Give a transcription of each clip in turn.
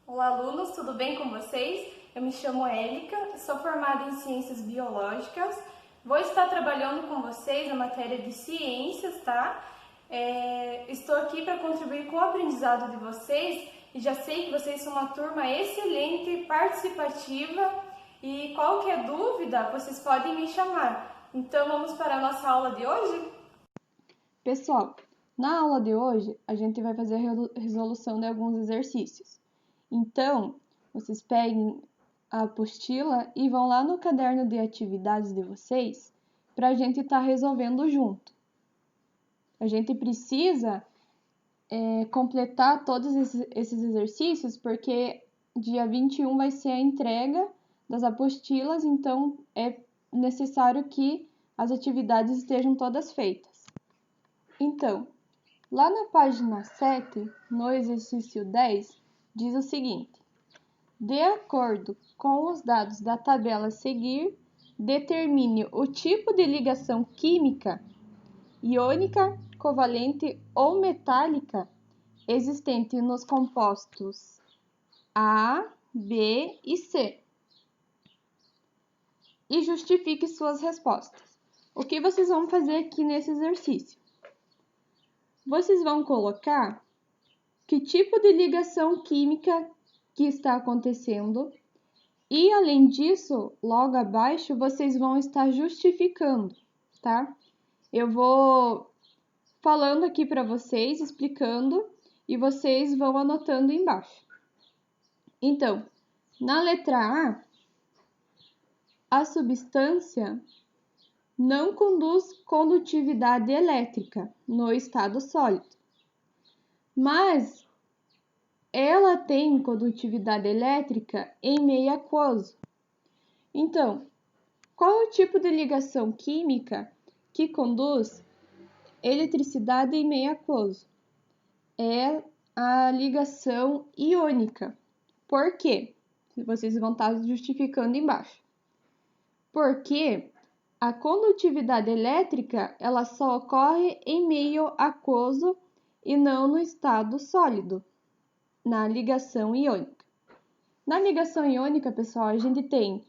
Olá, alunos, tudo bem com vocês? Eu me chamo Élica, sou formada em Ciências Biológicas. Vou estar trabalhando com vocês na matéria de ciências, tá? Estou aqui para contribuir com o aprendizado de vocês e já sei que vocês são uma turma excelente, participativa e qualquer dúvida vocês podem me chamar. Então vamos para a nossa aula de hoje? Pessoal, na aula de hoje a gente vai fazer a resolução de alguns exercícios. Então, vocês peguem a apostila e vão lá no caderno de atividades de vocês para a gente estar resolvendo junto. A gente precisa completar todos esses exercícios porque dia 21 vai ser a entrega das apostilas, então é necessário que as atividades estejam todas feitas. Então, lá na página 7, no exercício 10, diz o seguinte: de acordo com os dados da tabela a seguir, determine o tipo de ligação química, iônica, covalente ou metálica existente nos compostos A, B e C. E justifique suas respostas. O que vocês vão fazer aqui nesse exercício? Vocês vão colocar que tipo de ligação química que está acontecendo e, além disso, logo abaixo, vocês vão estar justificando, tá? Eu vou falando aqui para vocês, explicando, e vocês vão anotando embaixo. Então, na letra A substância não conduz condutividade elétrica no estado sólido, mas ela tem condutividade elétrica em meio aquoso. Então, qual é o tipo de ligação química que conduz eletricidade em meio aquoso? É a ligação iônica. Por quê? Vocês vão estar justificando embaixo. Porque a condutividade elétrica ela só ocorre em meio aquoso e não no estado sólido, na ligação iônica. Na ligação iônica, pessoal, a gente tem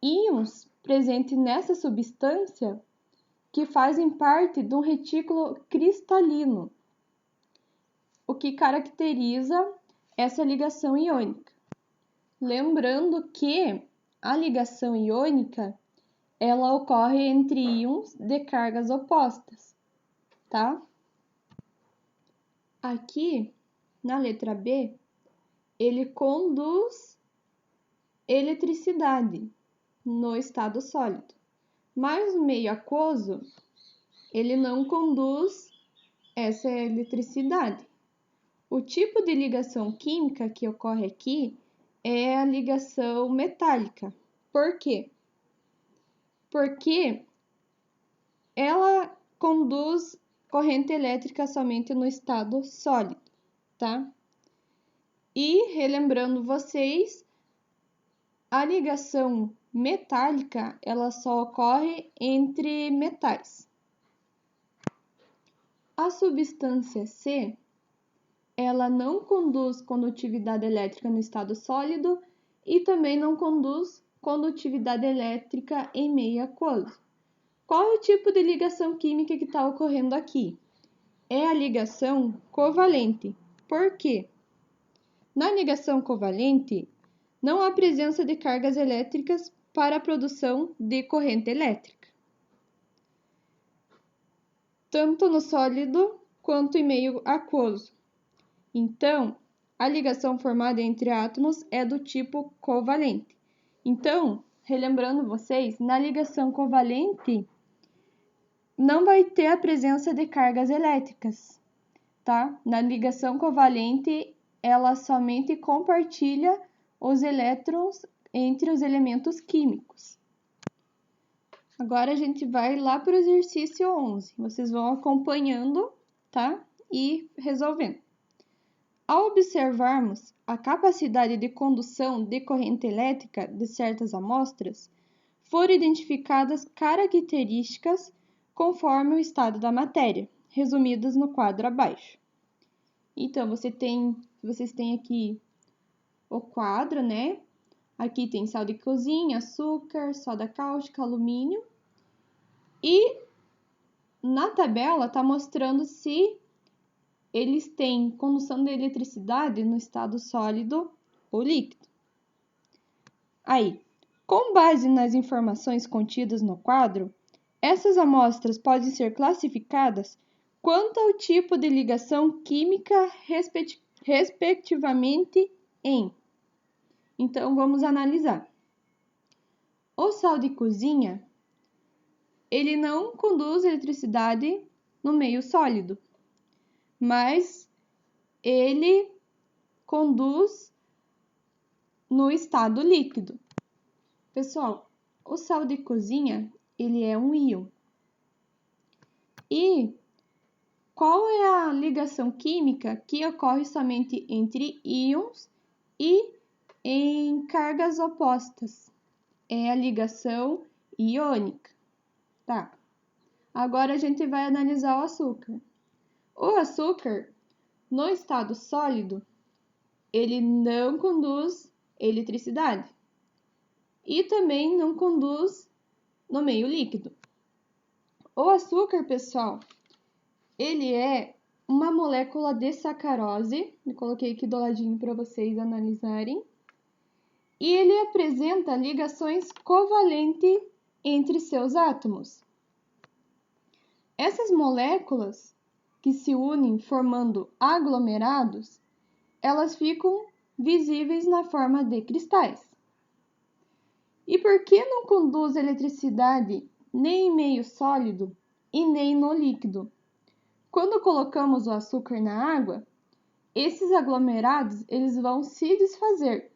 íons presentes nessa substância que fazem parte de um retículo cristalino, o que caracteriza essa ligação iônica. Lembrando que a ligação iônica ela ocorre entre íons de cargas opostas, tá? Aqui, na letra B, ele conduz eletricidade no estado sólido, mas no meio aquoso, ele não conduz essa eletricidade. O tipo de ligação química que ocorre aqui é a ligação metálica. Por quê? Porque ela conduz corrente elétrica somente no estado sólido, tá? E, relembrando vocês, a ligação metálica, ela só ocorre entre metais. A substância C, ela não conduz condutividade elétrica no estado sólido e também não conduz condutividade elétrica em meio aquoso. Qual é o tipo de ligação química que está ocorrendo aqui? É a ligação covalente. Por quê? Na ligação covalente, não há presença de cargas elétricas para a produção de corrente elétrica, tanto no sólido quanto em meio aquoso. Então, a ligação formada entre átomos é do tipo covalente. Então, relembrando vocês, na ligação covalente, não vai ter a presença de cargas elétricas, tá? Na ligação covalente, ela somente compartilha os elétrons entre os elementos químicos. Agora a gente vai lá para o exercício 11. Vocês vão acompanhando, tá? E resolvendo. Ao observarmos a capacidade de condução de corrente elétrica de certas amostras, foram identificadas características conforme o estado da matéria, resumidas no quadro abaixo. Então, vocês têm aqui o quadro, né? Aqui tem sal de cozinha, açúcar, soda cáustica, alumínio. E na tabela está mostrando se eles têm condução de eletricidade no estado sólido ou líquido. Aí, com base nas informações contidas no quadro, essas amostras podem ser classificadas quanto ao tipo de ligação química, respectivamente em. Então, vamos analisar. O sal de cozinha, ele não conduz eletricidade no meio sólido, mas ele conduz no estado líquido. Pessoal, o sal de cozinha, ele é um íon. E qual é a ligação química que ocorre somente entre íons e em cargas opostas? É a ligação iônica. Tá. Agora a gente vai analisar o açúcar. O açúcar, no estado sólido, ele não conduz eletricidade e também não conduz no meio líquido. O açúcar, pessoal, ele é uma molécula de sacarose, eu coloquei aqui do ladinho para vocês analisarem, e ele apresenta ligações covalentes entre seus átomos. Essas moléculas que se unem formando aglomerados, elas ficam visíveis na forma de cristais. E por que não conduz eletricidade nem em meio sólido e nem no líquido? Quando colocamos o açúcar na água, esses aglomerados eles vão se desfazer.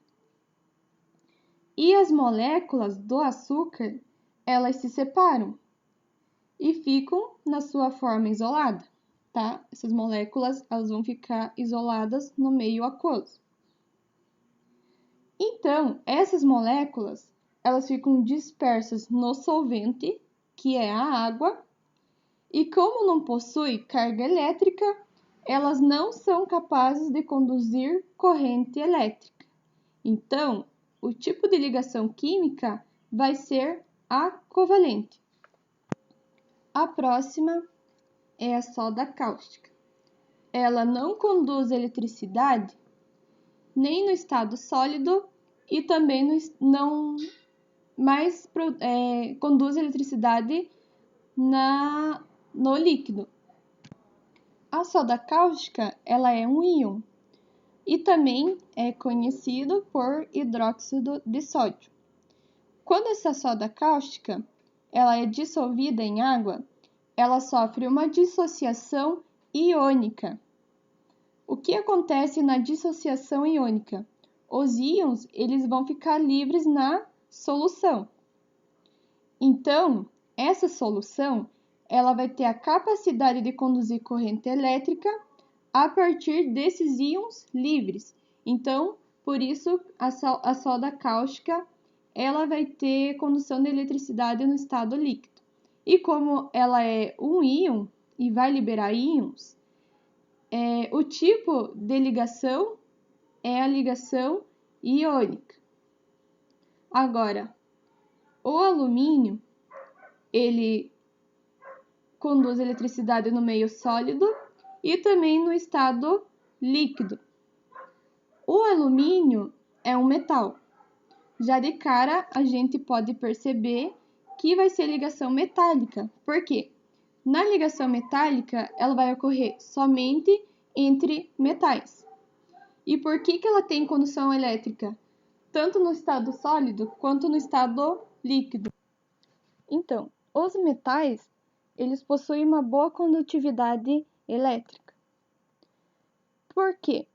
E as moléculas do açúcar, elas se separam e ficam na sua forma isolada, tá? Essas moléculas, elas vão ficar isoladas no meio aquoso. Então, essas moléculas, elas ficam dispersas no solvente, que é a água, e como não possui carga elétrica, elas não são capazes de conduzir corrente elétrica. Então, o tipo de ligação química vai ser a covalente. A próxima é a soda cáustica. Ela não conduz eletricidade nem no estado sólido e também não mais conduz eletricidade no líquido. A soda cáustica, ela é um íon e também é conhecido por hidróxido de sódio. Quando essa soda cáustica ela é dissolvida em água, ela sofre uma dissociação iônica. O que acontece na dissociação iônica? Os íons eles vão ficar livres na solução. Então, essa solução ela vai ter a capacidade de conduzir corrente elétrica a partir desses íons livres. Então, por isso, a soda cáustica ela vai ter condução de eletricidade no estado líquido. E como ela é um íon e vai liberar íons, o tipo de ligação é a ligação iônica. Agora, o alumínio, ele conduz eletricidade no meio sólido e também no estado líquido. O alumínio é um metal. Já de cara, a gente pode perceber que vai ser ligação metálica. Por quê? Na ligação metálica, ela vai ocorrer somente entre metais. E por que ela tem condução elétrica? Tanto no estado sólido quanto no estado líquido. Então, os metais, eles possuem uma boa condutividade elétrica. Por quê?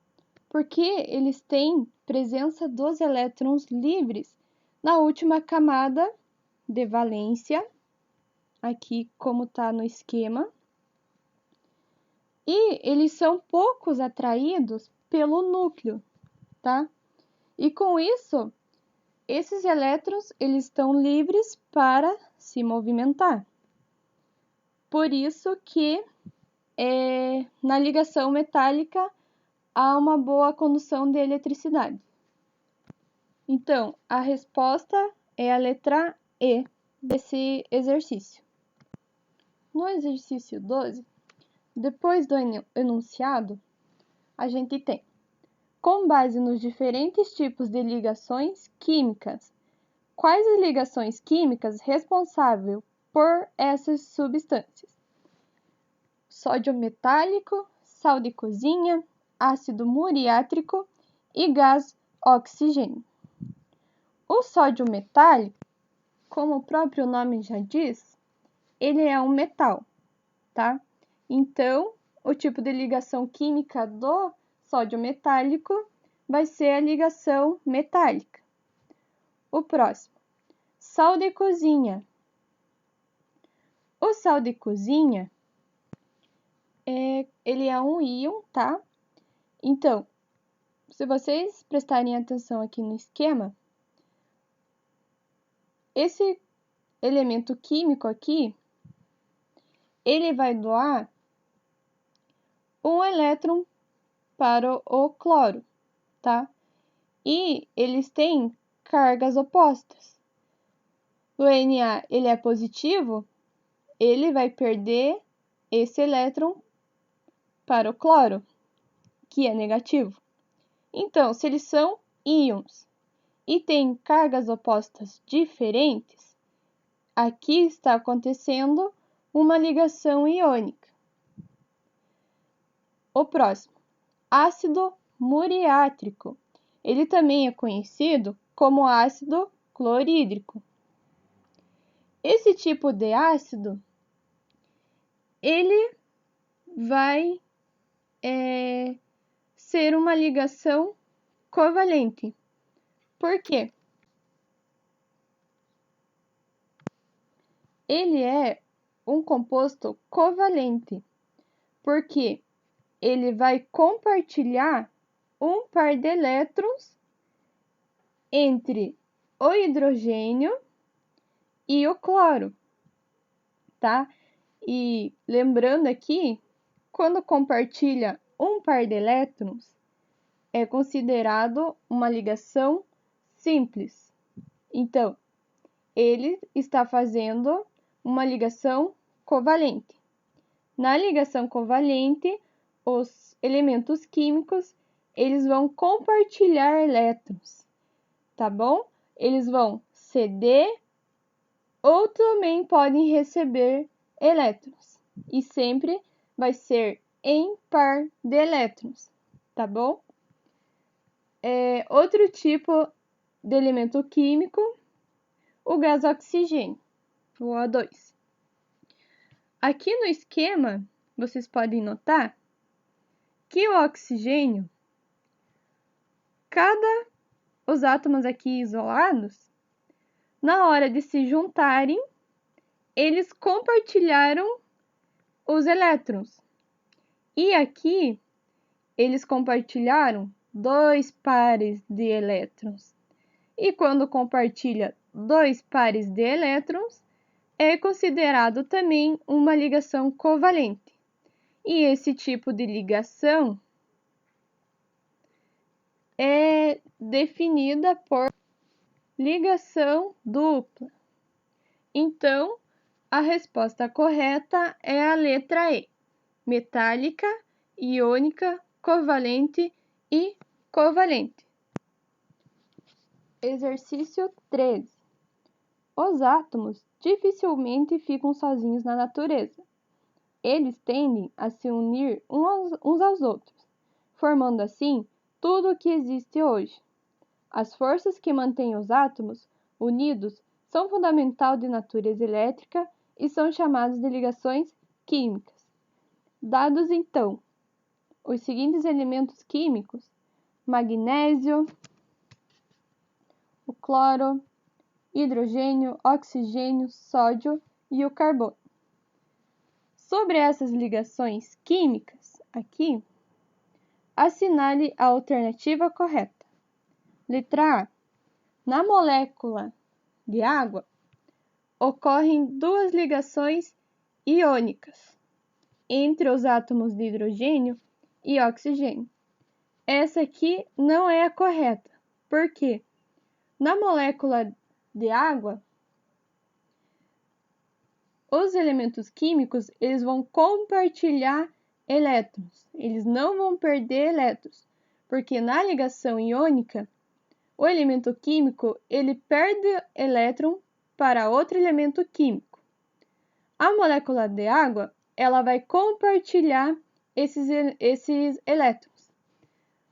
Porque eles têm presença dos elétrons livres na última camada de valência, aqui como está no esquema, e eles são poucos atraídos pelo núcleo, tá? E com isso, esses elétrons eles estão livres para se movimentar. Por isso que na ligação metálica há uma boa condução de eletricidade. Então, a resposta é a letra E desse exercício. No exercício 12, depois do enunciado, a gente tem: com base nos diferentes tipos de ligações químicas, quais as ligações químicas responsáveis por essas substâncias? Sódio metálico, sal de cozinha, ácido muriátrico e gás oxigênio. O sódio metálico, como o próprio nome já diz, ele é um metal, tá? Então, o tipo de ligação química do sódio metálico vai ser a ligação metálica. O próximo, sal de cozinha. O sal de cozinha, ele é um íon, tá? Então, se vocês prestarem atenção aqui no esquema, esse elemento químico aqui, ele vai doar um elétron para o cloro, tá? E eles têm cargas opostas. O Na, ele é positivo, ele vai perder esse elétron para o cloro, que é negativo. Então, se eles são íons e têm cargas opostas diferentes, aqui está acontecendo uma ligação iônica. O próximo, ácido muriátrico. Ele também é conhecido como ácido clorídrico. Esse tipo de ácido, ele vai ser uma ligação covalente. Por quê? Ele é um composto covalente, porque ele vai compartilhar um par de elétrons entre o hidrogênio e o cloro, tá? E lembrando aqui, quando compartilha um par de elétrons, é considerado uma ligação simples. Então, ele está fazendo uma ligação covalente. Na ligação covalente, os elementos químicos, eles vão compartilhar elétrons, tá bom? Eles vão ceder ou também podem receber elétrons. E sempre vai ser em par de elétrons, tá bom? Outro tipo de elemento químico, o gás oxigênio, o O2. Aqui no esquema, vocês podem notar que o oxigênio, os átomos aqui isolados, na hora de se juntarem, eles compartilharam os elétrons. E aqui, eles compartilharam 2 pares de elétrons. E quando compartilha 2 pares de elétrons, é considerado também uma ligação covalente. E esse tipo de ligação é definida por ligação dupla. Então, a resposta correta é a letra E: metálica, iônica, covalente e covalente. Exercício 13. Os átomos dificilmente ficam sozinhos na natureza. Eles tendem a se unir uns aos outros, formando assim tudo o que existe hoje. As forças que mantêm os átomos unidos são fundamental de natureza elétrica e são chamadas de ligações químicas. Dados então os seguintes elementos químicos: magnésio, o cloro, hidrogênio, oxigênio, sódio e o carbono. Sobre essas ligações químicas aqui, assinale a alternativa correta. Letra A. Na molécula de água, ocorrem 2 ligações iônicas entre os átomos de hidrogênio e oxigênio. Essa aqui não é a correta. Por quê? Na molécula de água, os elementos químicos eles vão compartilhar elétrons, eles não vão perder elétrons, porque na ligação iônica, o elemento químico ele perde elétron para outro elemento químico. A molécula de água ela vai compartilhar esses elétrons.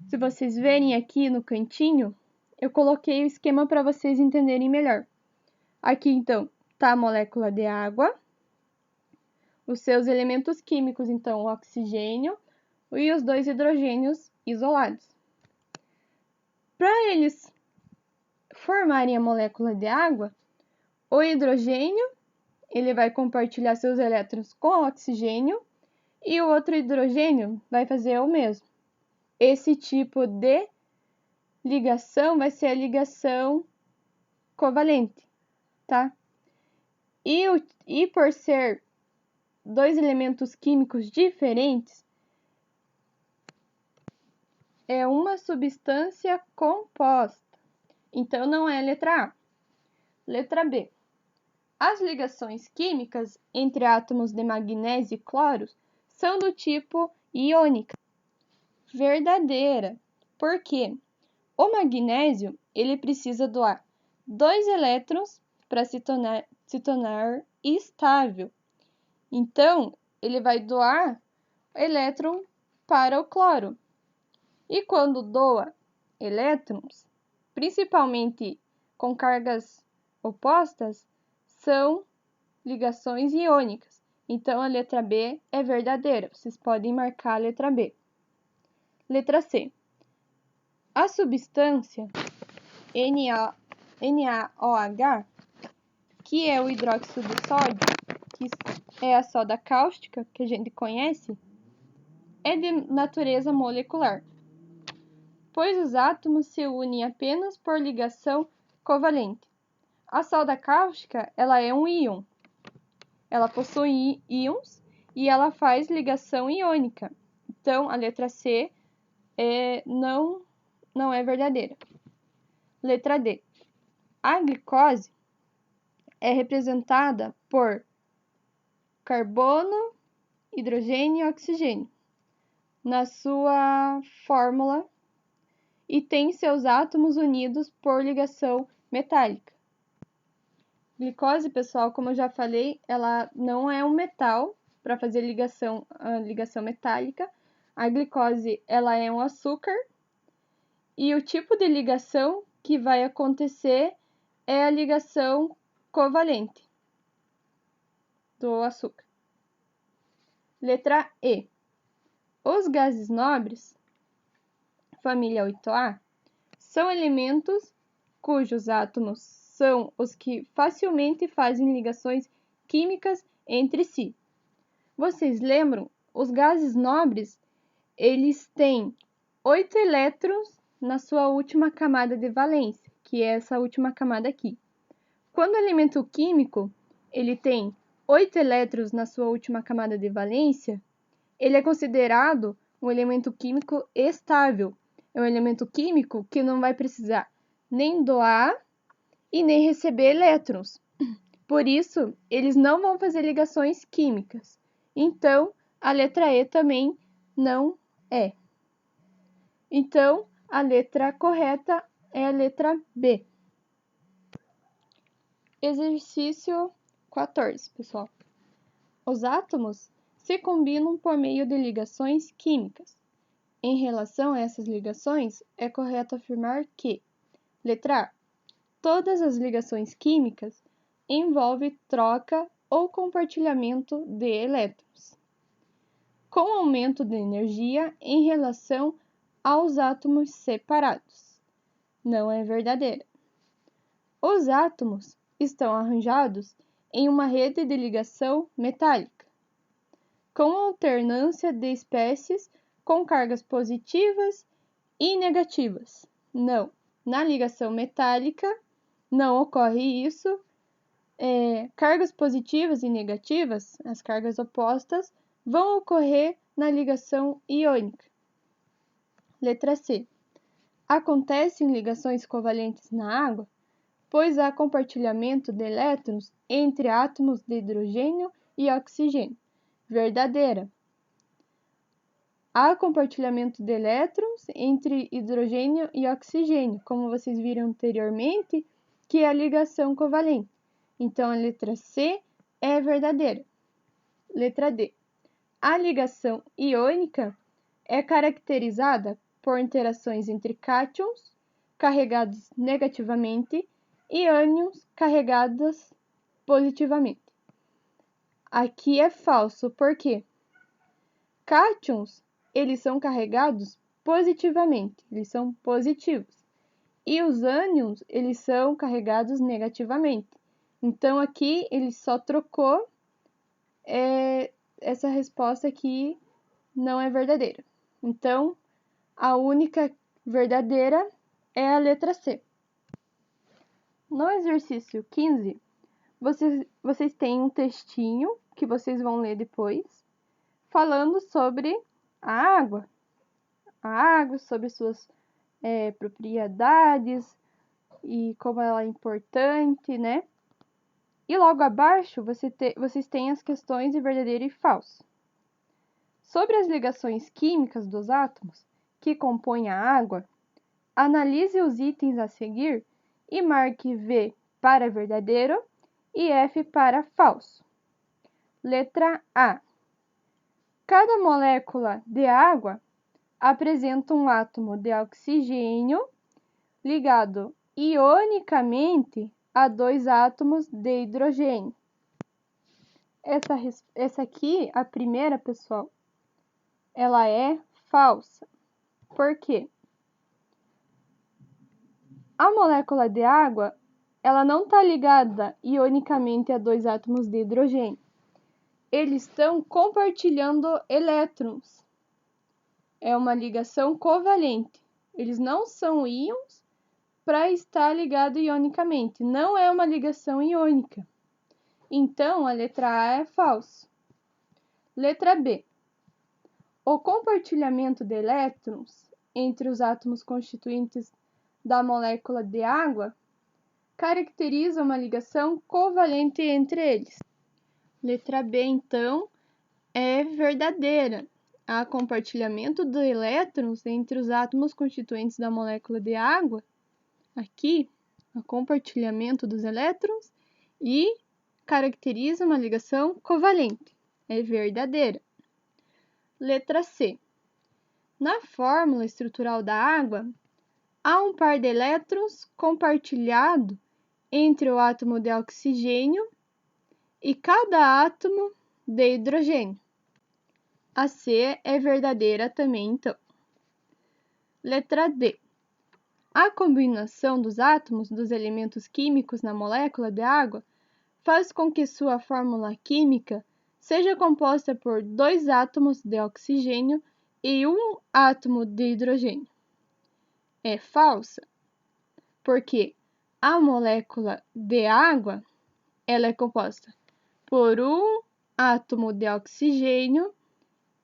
Se vocês verem aqui no cantinho, eu coloquei o esquema para vocês entenderem melhor. Aqui então está a molécula de água, os seus elementos químicos, então, o oxigênio e os 2 hidrogênios isolados. Para eles formarem a molécula de água, o hidrogênio ele vai compartilhar seus elétrons com o oxigênio e o outro hidrogênio vai fazer o mesmo. Esse tipo de ligação vai ser a ligação covalente, tá? E por ser 2 elementos químicos diferentes, é uma substância composta. Então, não é a letra A. Letra B. As ligações químicas entre átomos de magnésio e cloro são do tipo iônica. Verdadeira. Por quê? O magnésio ele precisa doar 2 elétrons para se tornar estável. Então, ele vai doar elétron para o cloro. E quando doa elétrons, principalmente com cargas opostas, são ligações iônicas. Então, a letra B é verdadeira. Vocês podem marcar a letra B. Letra C. A substância NaOH, que é o hidróxido de sódio, que é a soda cáustica, que a gente conhece, é de natureza molecular, pois os átomos se unem apenas por ligação covalente. A soda cáustica ela é um íon. Ela possui íons e ela faz ligação iônica. Então, a letra C não é verdadeira. Letra D. A glicose é representada por carbono, hidrogênio e oxigênio na sua fórmula e tem seus átomos unidos por ligação metálica. Glicose, pessoal, como eu já falei, ela não é um metal para fazer ligação metálica. A glicose ela é um açúcar e o tipo de ligação que vai acontecer é a ligação covalente do açúcar. Letra E. Os gases nobres, família 8A, são elementos cujos átomos são os que facilmente fazem ligações químicas entre si. Vocês lembram? Os gases nobres, eles têm 8 elétrons na sua última camada de valência, que é essa última camada aqui. Quando o elemento químico ele tem 8 elétrons na sua última camada de valência, ele é considerado um elemento químico estável. É um elemento químico que não vai precisar nem doar e nem receber elétrons. Por isso, eles não vão fazer ligações químicas. Então, a letra E também não é. Então, a letra correta é a letra B. Exercício 14, pessoal. Os átomos se combinam por meio de ligações químicas. Em relação a essas ligações, é correto afirmar que: letra A. Todas as ligações químicas envolvem troca ou compartilhamento de elétrons, com aumento de energia em relação aos átomos separados. Não é verdadeira. Os átomos estão arranjados em uma rede de ligação metálica, com alternância de espécies com cargas positivas e negativas. Não, na ligação metálica não ocorre isso. Cargas positivas e negativas, as cargas opostas, vão ocorrer na ligação iônica. Letra C. Acontecem ligações covalentes na água pois há compartilhamento de elétrons entre átomos de hidrogênio e oxigênio. Verdadeira. Há compartilhamento de elétrons entre hidrogênio e oxigênio, como vocês viram anteriormente, que é a ligação covalente. Então, a letra C é verdadeira. Letra D. A ligação iônica é caracterizada por interações entre cátions carregados negativamente e ânions carregados positivamente. Aqui é falso, por quê? Cátions, eles são carregados positivamente, eles são positivos. E os ânions, eles são carregados negativamente. Então, aqui ele só trocou essa resposta aqui não é verdadeira. Então, a única verdadeira é a letra C. No exercício 15, vocês têm um textinho que vocês vão ler depois, falando sobre a água, sobre suas propriedades e como ela é importante, né? E logo abaixo vocês têm as questões de verdadeiro e falso. Sobre as ligações químicas dos átomos que compõem a água, analise os itens a seguir e marque V para verdadeiro e F para falso. Letra A. Cada molécula de água apresenta um átomo de oxigênio ligado ionicamente a 2 átomos de hidrogênio. Essa aqui, a primeira, pessoal, ela é falsa. Por quê? A molécula de água, ela não está ligada ionicamente a 2 átomos de hidrogênio. Eles estão compartilhando elétrons. É uma ligação covalente. Eles não são íons para estar ligado ionicamente. Não é uma ligação iônica. Então, a letra A é falso. Letra B. O compartilhamento de elétrons entre os átomos constituintes da molécula de água caracteriza uma ligação covalente entre eles. Letra B, então, é verdadeira. Há compartilhamento de elétrons entre os átomos constituintes da molécula de água. Aqui, o compartilhamento dos elétrons e caracteriza uma ligação covalente. É verdadeira. Letra C. Na fórmula estrutural da água, há um par de elétrons compartilhado entre o átomo de oxigênio e cada átomo de hidrogênio. A C é verdadeira também, então. Letra D. A combinação dos átomos dos elementos químicos na molécula de água faz com que sua fórmula química seja composta por 2 átomos de oxigênio e 1 átomo de hidrogênio. É falsa, porque a molécula de água ela é composta por 1 átomo de oxigênio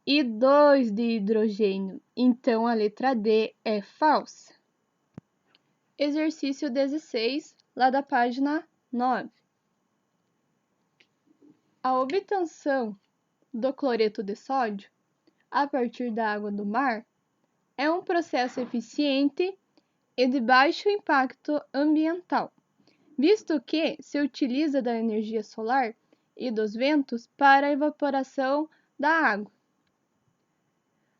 e 2 de hidrogênio. Então, a letra D é falsa. Exercício 16, lá da página 9. A obtenção do cloreto de sódio a partir da água do mar é um processo eficiente e de baixo impacto ambiental, visto que se utiliza da energia solar e dos ventos para a evaporação da água.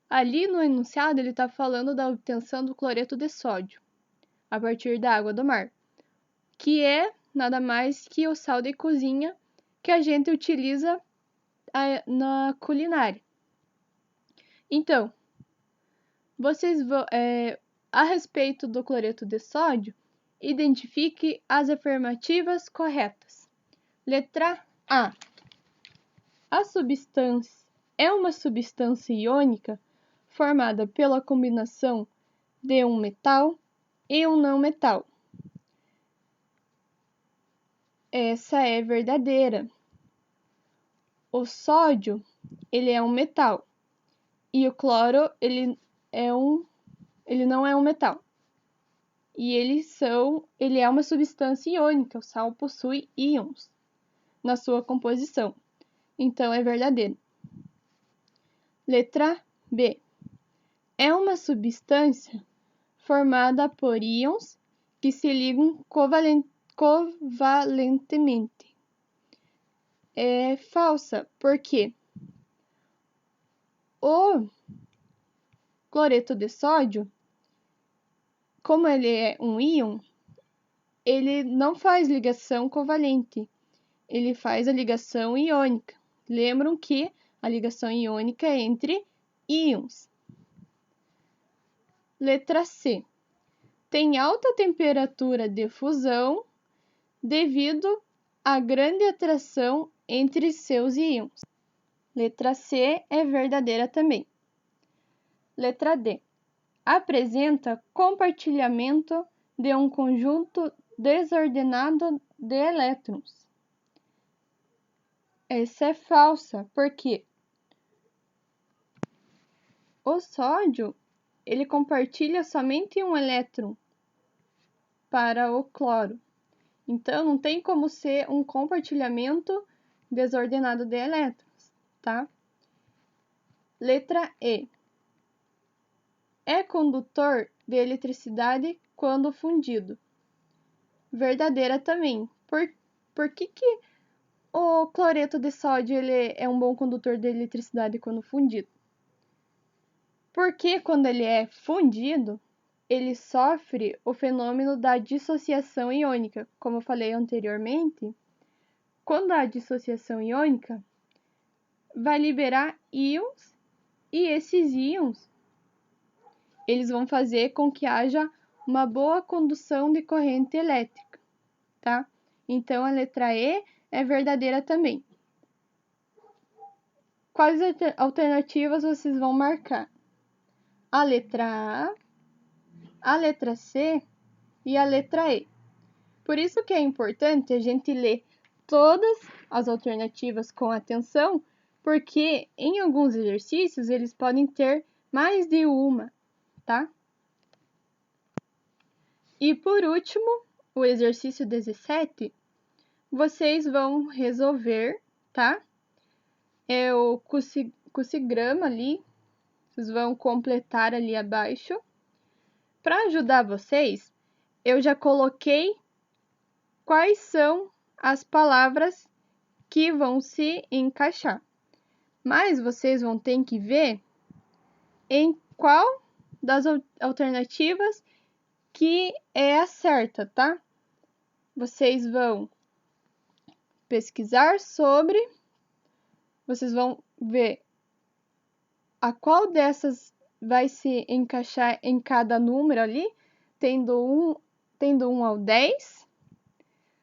Ali no enunciado ele está falando da obtenção do cloreto de sódio a partir da água do mar, que é nada mais que o sal de cozinha que a gente utiliza na culinária. Então, vocês vão, a respeito do cloreto de sódio, identifique as afirmativas corretas. Letra A. A substância é uma substância iônica formada pela combinação de um metal e um não metal. Essa é verdadeira. O sódio, ele é um metal e o cloro, ele não é um metal. e ele é uma substância iônica. O sal possui íons na sua composição, então é verdadeiro. Letra B. É uma substância formada por íons que se ligam covalentemente. É falsa, porque o cloreto de sódio, como ele é um íon, ele não faz ligação covalente, ele faz a ligação iônica. Lembram que a ligação iônica é entre íons. Letra C. Tem alta temperatura de fusão devido à grande atração entre seus íons. Letra C é verdadeira também. Letra D. Apresenta compartilhamento de um conjunto desordenado de elétrons. Essa é falsa, porque o sódio ele compartilha somente um elétron para o cloro. Então, não tem como ser um compartilhamento desordenado de elétrons, tá? Letra E. É condutor de eletricidade quando fundido. Verdadeira também. Por que o cloreto de sódio ele é um bom condutor de eletricidade quando fundido? Porque quando ele é fundido, ele sofre o fenômeno da dissociação iônica. Como eu falei anteriormente, quando há dissociação iônica, vai liberar íons, e esses íons eles vão fazer com que haja uma boa condução de corrente elétrica, tá? Então, a letra E é verdadeira também. Quais alternativas vocês vão marcar? A letra A letra C e a letra E. Por isso que é importante a gente ler todas as alternativas com atenção, porque em alguns exercícios eles podem ter mais de uma, tá? E por último, o exercício 17, vocês vão resolver, tá? É o crucigrama ali, vocês vão completar ali abaixo. Para ajudar vocês, eu já coloquei quais são as palavras que vão se encaixar. Mas vocês vão ter que ver em qual das alternativas que é a certa, tá? Vocês vão pesquisar sobre, vocês vão ver a qual dessas vai se encaixar em cada número ali, tendo 1 ao 10.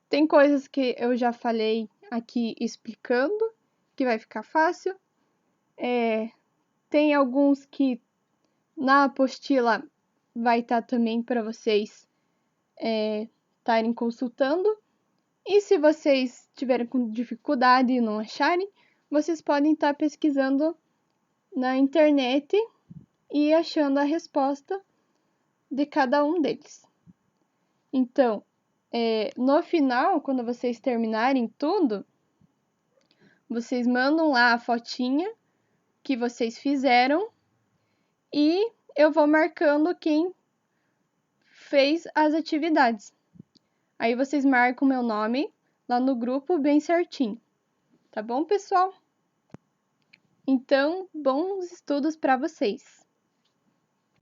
Tem coisas que eu já falei aqui explicando, que vai ficar fácil. Tem alguns que na apostila vai estar também para vocês estarem consultando. E se vocês tiverem com dificuldade e não acharem, vocês podem estar pesquisando na internet e achando a resposta de cada um deles. Então, no final, quando vocês terminarem tudo, vocês mandam lá a fotinha que vocês fizeram e eu vou marcando quem fez as atividades. Aí vocês marcam meu nome lá no grupo bem certinho. Tá bom, pessoal? Então, bons estudos para vocês!